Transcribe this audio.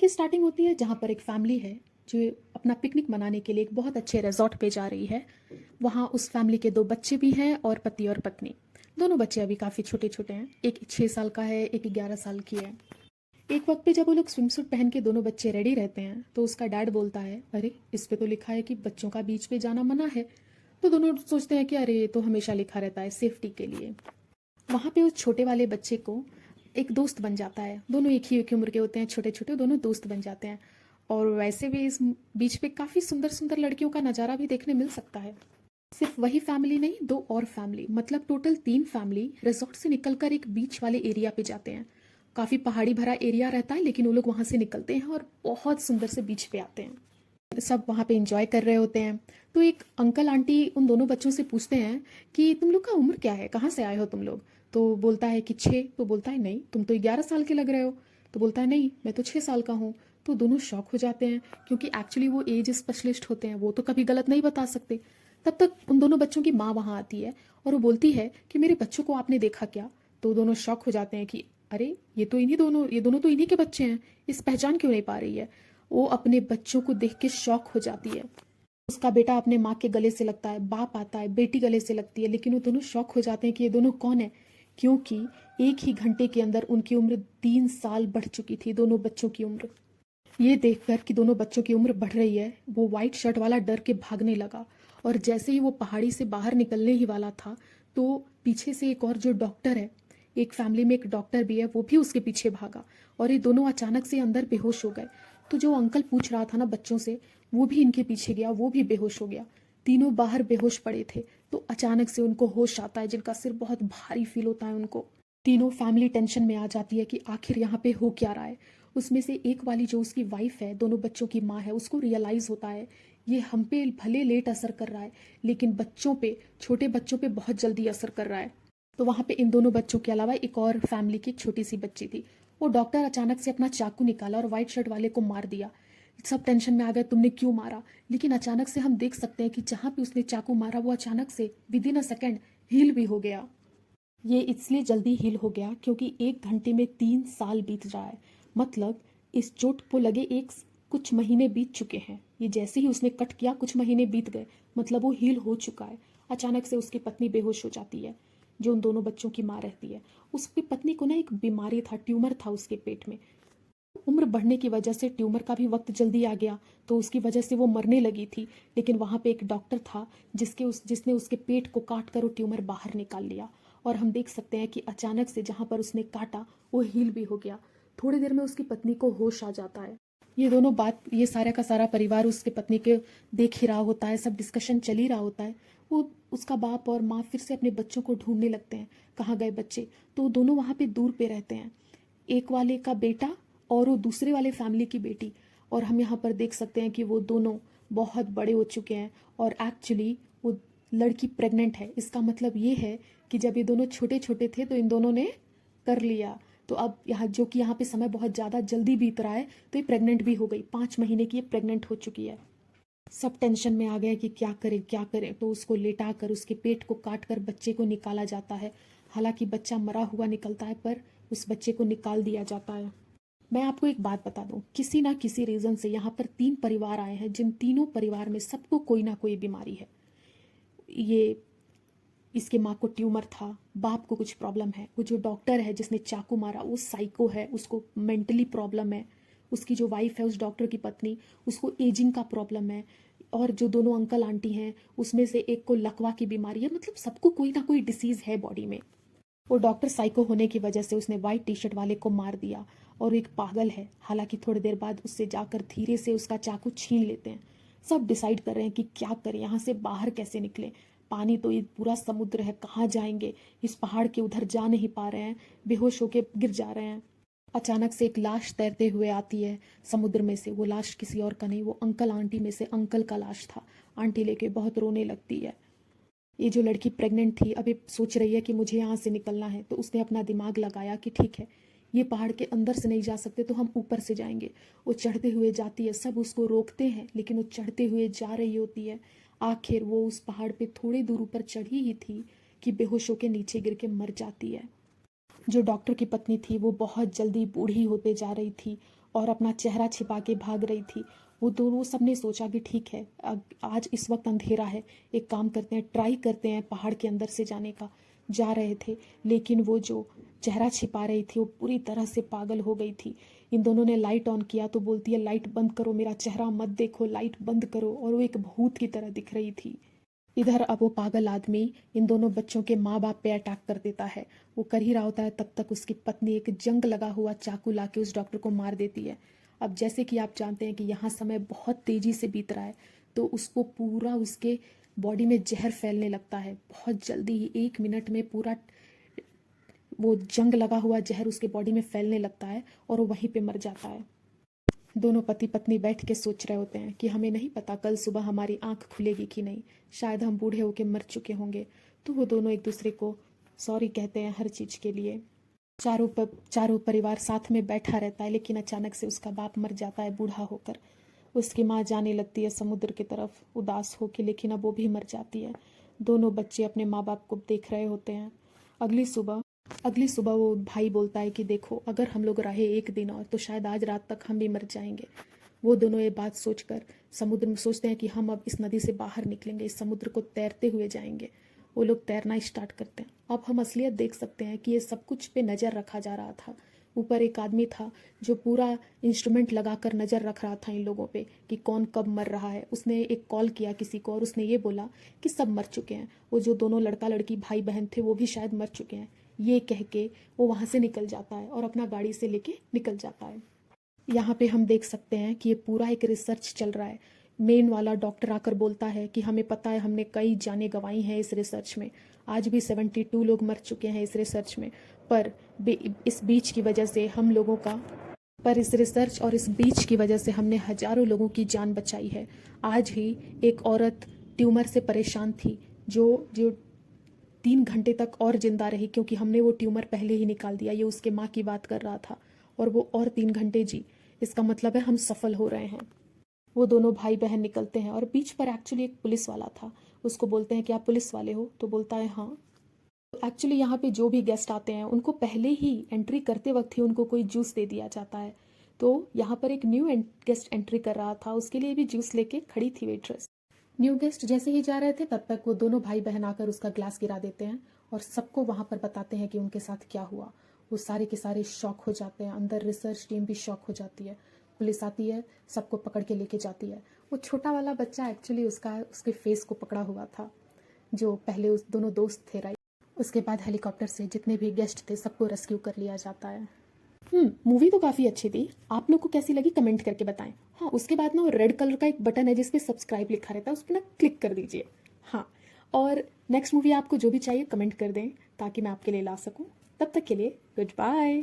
की स्टार्टिंग होती है जहाँ पर एक फैमिली है जो अपना पिकनिक मनाने के लिए एक बहुत अच्छे रिजॉर्ट पे जा रही है। वहाँ उस फैमिली के 2 बच्चे भी हैं और पति और पत्नी। दोनों बच्चे अभी काफ़ी छोटे-छोटे हैं। एक 6 साल का है, एक 11 साल की है। एक वक्त पे जब वो लोग स्विम सूट पहन के दोनों बच्चे रेडी रहते हैं तो उसका डैड बोलता है, अरे इस पे तो लिखा है कि बच्चों का बीच पे जाना मना है। तो दोनों सोचते हैं कि अरे ये तो हमेशा लिखा रहता है सेफ्टी के लिए। वहाँ पे उस छोटे वाले बच्चे को एक दोस्त बन जाता है। दोनों एक ही उम्र के होते हैं, छोटे-छोटे, दोनों दोस्त बन जाते हैं। और वैसे भी इस बीच पे काफ़ी सुंदर-सुंदर लड़कियों का नज़ारा भी देखने मिल सकता है। सिर्फ वही फैमिली नहीं, 2 और फैमिली, मतलब टोटल 3 फैमिली रिज़ॉर्ट से निकलकर एक बीच वाले एरिया पे जाते हैं। काफ़ी पहाड़ी भरा एरिया रहता है लेकिन वो लोग वहाँ से निकलते हैं और बहुत सुंदर से बीच पे आते हैं। सब वहाँ पे एंजॉय कर रहे होते हैं। तो एक अंकल आंटी उन दोनों बच्चों से पूछते हैं कि तुम लोग का उम्र क्या है, कहाँ से आए हो तुम लोग? तो बोलता है कि 6। तो बोलता है नहीं, तुम तो 11 साल के लग रहे हो। तो बोलता है नहीं, मैं तो 6 साल का हूँ। तो दोनों शॉक हो जाते हैं क्योंकि एक्चुअली वो एज स्पेशलिस्ट होते हैं, वो तो कभी गलत नहीं बता सकते। तब तक उन दोनों बच्चों की माँ वहाँ आती है और वो बोलती है कि मेरे बच्चों को आपने देखा क्या? तो दोनों शॉक हो जाते हैं कि अरे ये दोनों तो इन्हीं के बच्चे हैं, इस पहचान क्यों नहीं पा रही है? वो अपने बच्चों को देख के शॉक हो जाती है। उसका बेटा अपने माँ के गले से लगता है, बाप आता है, बेटी गले से लगती है, लेकिन वो दोनों शॉक हो जाते हैं कि ये दोनों कौन है, क्योंकि एक ही घंटे के अंदर उनकी उम्र 3 साल बढ़ चुकी थी, दोनों बच्चों की उम्र। ये देखकर कि दोनों बच्चों की उम्र बढ़ रही है, वो वाइट शर्ट वाला डर के भागने लगा। और जैसे ही वो पहाड़ी से बाहर निकलने ही वाला था तो पीछे से एक और जो डॉक्टर है, एक फैमिली में एक डॉक्टर भी है, वो भी उसके पीछे भागा और ये दोनों अचानक से अंदर बेहोश हो गए। तो जो अंकल पूछ रहा था ना बच्चों से, वो भी इनके पीछे गया, वो भी बेहोश हो गया। तीनों बाहर बेहोश पड़े थे। तो अचानक से उनको होश आता है, जिनका सिर बहुत भारी फील होता है उनको। तीनों फैमिली टेंशन में आ जाती है कि आखिर यहाँ पे हो क्या रहा है। उसमें से एक वाली जो उसकी वाइफ है, दोनों बच्चों की माँ है, उसको रियलाइज़ होता है ये हम पे भले लेट असर कर रहा है लेकिन बच्चों पे, छोटे बच्चों पे बहुत जल्दी असर कर रहा है। तो वहाँ पे इन दोनों बच्चों के अलावा एक और फैमिली की एक छोटी सी बच्ची थी। वो डॉक्टर अचानक से अपना चाकू निकाला और वाइट शर्ट वाले को मार दिया। सब टेंशन में आ गए, तुमने क्यों मारा? लेकिन अचानक से हम देख सकते हैं कि जहाँ पे उसने चाकू मारा वो अचानक से विदिन अ सेकेंड हील भी हो गया। ये इसलिए जल्दी हील हो गया क्योंकि 1 घंटे में 3 साल बीत रहा है। मतलब इस चोट को लगे कुछ महीने बीत चुके हैं। ये जैसे ही उसने कट किया कुछ महीने बीत गए, मतलब वो हील हो चुका है। अचानक से उसकी पत्नी बेहोश हो जाती है, जो उन दोनों बच्चों की माँ रहती है। उसकी पत्नी को ना एक बीमारी था, ट्यूमर था उसके पेट में। उम्र बढ़ने की वजह से ट्यूमर का भी वक्त जल्दी आ गया, तो उसकी वजह से वो मरने लगी थी। लेकिन वहाँ पे एक डॉक्टर था जिसने उसके पेट को काट कर वो ट्यूमर बाहर निकाल लिया। और हम देख सकते हैं कि अचानक से जहाँ पर उसने काटा वो हील भी हो गया। थोड़ी देर में उसकी पत्नी को होश आ जाता है। ये दोनों बात, ये सारा का सारा परिवार उसके पत्नी के देख ही रहा होता है, सब डिस्कशन चल ही रहा होता है। वो उसका बाप और माँ फिर से अपने बच्चों को ढूंढने लगते हैं, कहाँ गए बच्चे? तो दोनों वहाँ पे दूर पे रहते हैं, एक वाले का बेटा और वो दूसरे वाले फैमिली की बेटी। और हम यहाँ पर देख सकते हैं कि वो दोनों बहुत बड़े हो चुके हैं और एक्चुअली वो लड़की प्रेग्नेंट है। इसका मतलब ये है कि जब ये दोनों छोटे छोटे थे तो इन दोनों ने कर लिया। तो अब यहाँ जो कि यहाँ पे समय बहुत ज़्यादा जल्दी बीत रहा है, तो ये प्रेग्नेंट भी हो गई, 5 महीने की ये प्रेग्नेंट हो चुकी है। सब टेंशन में आ गए कि क्या करें क्या करें। तो उसको लेटा कर उसके पेट को काट कर बच्चे को निकाला जाता है। हालांकि बच्चा मरा हुआ निकलता है पर उस बच्चे को निकाल दिया जाता है। मैं आपको एक बात बता दूं, किसी ना किसी रीज़न से यहाँ पर 3 परिवार आए हैं, जिन तीनों परिवार में सबको कोई ना कोई बीमारी है। ये इसके माँ को ट्यूमर था, बाप को कुछ प्रॉब्लम है, वो जो डॉक्टर है जिसने चाकू मारा वो साइको है, उसको मेंटली प्रॉब्लम है। उसकी जो वाइफ है, उस डॉक्टर की पत्नी, उसको एजिंग का प्रॉब्लम है। और जो दोनों अंकल आंटी हैं उसमें से एक को लकवा की बीमारी है। मतलब सबको कोई ना कोई डिसीज़ है बॉडी में। वो डॉक्टर साइको होने की वजह से उसने वाइट टी शर्ट वाले को मार दिया और एक पागल है। हालांकि थोड़ी देर बाद उससे जाकर धीरे से उसका चाकू छीन लेते हैं। सब डिसाइड कर रहे हैं कि क्या करें, यहाँ से बाहर कैसे निकलें। पानी तो ये पूरा समुद्र है, कहाँ जाएंगे? इस पहाड़ के उधर जा नहीं पा रहे हैं, बेहोश होके गिर जा रहे हैं। अचानक से एक लाश तैरते हुए आती है समुद्र में से। वो लाश किसी और का नहीं, वो अंकल आंटी में से अंकल का लाश था। आंटी लेके बहुत रोने लगती है। ये जो लड़की प्रेग्नेंट थी अभी सोच रही है कि मुझे यहाँ से निकलना है, तो उसने अपना दिमाग लगाया कि ठीक है, ये पहाड़ के अंदर से नहीं जा सकते तो हम ऊपर से जाएंगे। वो चढ़ते हुए जाती है, सब उसको रोकते हैं लेकिन वो चढ़ते हुए जा रही होती है। आखिर वो उस पहाड़ पे थोड़ी दूर ऊपर चढ़ी ही थी कि बेहोश होकर नीचे गिर के मर जाती है। जो डॉक्टर की पत्नी थी वो बहुत जल्दी बूढ़ी होते जा रही थी और अपना चेहरा छिपा के भाग रही थी। वो दोनों सबने सोचा कि ठीक है, आज इस वक्त अंधेरा है, एक काम करते हैं, ट्राई करते हैं पहाड़ के अंदर से जाने का। जा रहे थे, लेकिन वो जो चेहरा छिपा रही थी वो पूरी तरह से पागल हो गई थी। इन दोनों ने लाइट ऑन किया तो बोलती है लाइट बंद करो, मेरा चेहरा मत देखो, लाइट बंद करो। और वो एक भूत की तरह दिख रही थी। इधर अब वो पागल आदमी इन दोनों बच्चों के माँ बाप पे अटैक कर देता है। वो कर ही रहा होता है, तब तक उसकी पत्नी एक जंग लगा हुआ चाकू लाके उस डॉक्टर को मार देती है। अब जैसे कि आप जानते हैं कि यहाँ समय बहुत तेजी से बीत रहा है, तो उसको पूरा उसके बॉडी में जहर फैलने लगता है। बहुत जल्दी ही 1 मिनट में पूरा वो जंग लगा हुआ जहर उसके बॉडी में फैलने लगता है और वो वहीं पे मर जाता है। दोनों पति पत्नी बैठ के सोच रहे होते हैं कि हमें नहीं पता कल सुबह हमारी आंख खुलेगी कि नहीं, शायद हम बूढ़े होके मर चुके होंगे। तो वो दोनों एक दूसरे को सॉरी कहते हैं हर चीज़ के लिए। चारों परिवार साथ में बैठा रहता है, लेकिन अचानक से उसका बाप मर जाता है बूढ़ा होकर। उसकी माँ जाने लगती है समुद्र की तरफ उदास होके, लेकिन अब वो भी मर जाती है। दोनों बच्चे अपने माँ बाप को देख रहे होते हैं। अगली सुबह वो भाई बोलता है कि देखो, अगर हम लोग रहे एक दिन और तो शायद आज रात तक हम भी मर जाएंगे। वो दोनों ये बात सोचकर समुद्र में सोचते हैं कि हम अब इस नदी से बाहर निकलेंगे, इस समुद्र को तैरते हुए जाएंगे। वो लोग तैरना स्टार्ट करते हैं। अब हम असलियत देख सकते हैं कि ये सब कुछ पे नज़र रखा जा रहा था। ऊपर एक आदमी था जो पूरा इंस्ट्रूमेंट लगाकर नज़र रख रहा था इन लोगों पे कि कौन कब मर रहा है। उसने एक कॉल किया किसी को और उसने ये बोला कि सब मर चुके हैं, वो जो दोनों लड़का लड़की भाई बहन थे वो भी शायद मर चुके हैं। ये कह के वो वहाँ से निकल जाता है और अपना गाड़ी से लेके निकल जाता है। यहाँ पे हम देख सकते हैं कि ये पूरा एक रिसर्च चल रहा है। मेन वाला डॉक्टर आकर बोलता है कि हमें पता है, हमने कई जानें गंवाई हैं इस रिसर्च में, आज भी 72 लोग मर चुके हैं इस रिसर्च में, पर इस बीच की वजह से हम लोगों का पर इस रिसर्च और इस बीच की वजह से हमने हजारों लोगों की जान बचाई है। आज ही एक औरत ट्यूमर से परेशान थी जो जो 3 घंटे तक और जिंदा रही, क्योंकि हमने वो ट्यूमर पहले ही निकाल दिया। ये उसके माँ की बात कर रहा था और वो और 3 घंटे जी। इसका मतलब है हम सफल हो रहे हैं। वो दोनों भाई बहन निकलते हैं और बीच पर एक्चुअली एक पुलिस वाला था। उसको बोलते हैं कि आप पुलिस वाले हो, तो बोलता है हाँ। एक्चुअली यहाँ पे जो भी गेस्ट आते हैं उनको पहले ही एंट्री करते वक्त ही उनको कोई जूस दे दिया जाता है। तो यहाँ पर एक न्यू गेस्ट एंट्री कर रहा था, उसके लिए भी जूस लेके खड़ी थी वेट्रेस। न्यू गेस्ट जैसे ही जा रहे थे तब तक वो दोनों भाई बहन आकर उसका ग्लास गिरा देते हैं और सबको वहाँ पर बताते हैं कि उनके साथ क्या हुआ। वो सारे के सारे शॉक हो जाते हैं, अंदर रिसर्च टीम भी शॉक हो जाती है। पुलिस आती है, सबको पकड़ के लेके जाती है। वो छोटा वाला बच्चा एक्चुअली उसके फेस को पकड़ा हुआ था, जो पहले उस दोनों दोस्त थे, राइट। उसके बाद हेलीकॉप्टर से जितने भी गेस्ट थे सबको रेस्क्यू कर लिया जाता है। मूवी तो काफ़ी अच्छी थी। आप लोग को कैसी लगी कमेंट करके बताएं। हाँ, उसके बाद ना वो रेड कलर का एक बटन है जिसपे सब्सक्राइब लिखा रहता है, उस पर ना क्लिक कर दीजिए। हाँ, और नेक्स्ट मूवी आपको जो भी चाहिए कमेंट कर दें ताकि मैं आपके लिए ला सकूं। तब तक के लिए गुड बाय।